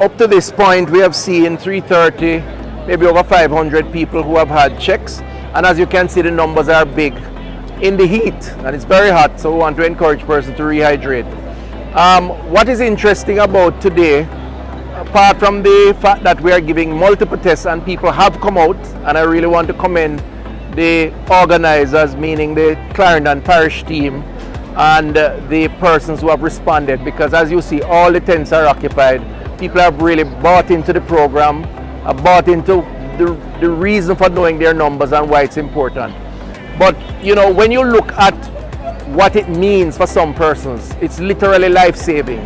Up to this point, we have seen 330, maybe over 500 people who have had checks. And as you can see, the numbers are big in the heat, and it's very hot, so we want to encourage persons to rehydrate. What is interesting about today, apart from the fact that we are giving multiple tests and people have come out, and I really want to commend the organizers, meaning the Clarendon parish team, and the persons who have responded, because as you see, all the tents are occupied. People have really bought into the program, have bought into the reason for knowing their numbers and why it's important. But you know, when you look at what it means for some persons, it's literally life-saving,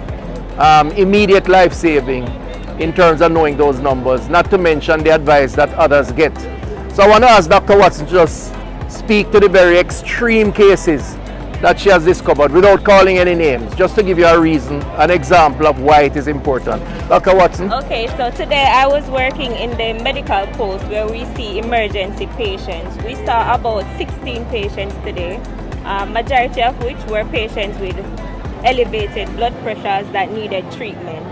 immediate life-saving in terms of knowing those numbers, not to mention the advice that others get. So I want to ask Dr. Watson to just speak to the very extreme cases that she has discovered without calling any names, just to give you a reason, an example of why it is important. Dr. Watson? Okay, so today I was working in the medical post where we see emergency patients. We saw about 16 patients today, majority of which were patients with elevated blood pressures that needed treatment.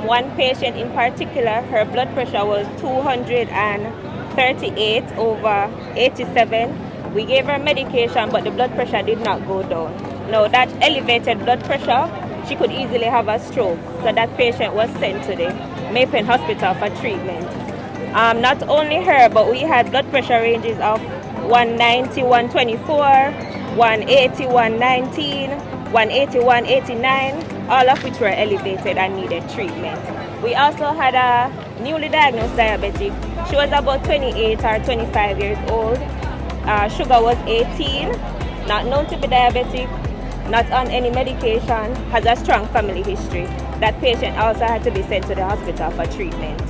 One patient in particular, her blood pressure was 238 over 87. We gave her medication, but the blood pressure did not go down. Now that elevated blood pressure, she could easily have a stroke. So that patient was sent to the Maypen Hospital for treatment. Not only her, but we had blood pressure ranges of 190, 124, 180, 119, 180, 189, all of which were elevated and needed treatment. We also had a newly diagnosed diabetic. She was about 28 or 25 years old. Sugar was 18, not known to be diabetic, not on any medication, has a strong family history. That patient also had to be sent to the hospital for treatment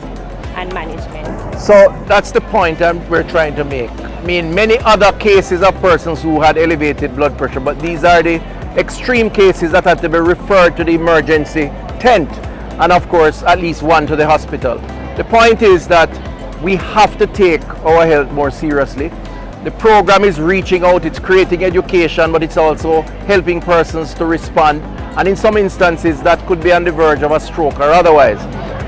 and management. So that's the point we're trying to make. I mean, many other cases of persons who had elevated blood pressure, but these are the extreme cases that had to be referred to the emergency tent, and of course at least one to the hospital. The point is that we have to take our health more seriously. The program is reaching out, it's creating education, but it's also helping persons to respond, and in some instances that could be on the verge of a stroke or otherwise.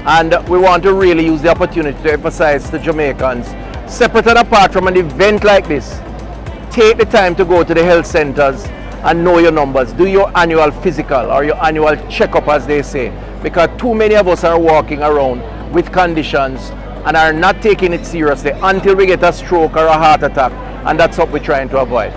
And we want to really use the opportunity to emphasize to Jamaicans, separate and apart from an event like this, take the time to go to the health centers and know your numbers. Do your annual physical or your annual checkup, as they say, because too many of us are walking around with conditions and are not taking it seriously until we get a stroke or a heart attack, and that's what we're trying to avoid.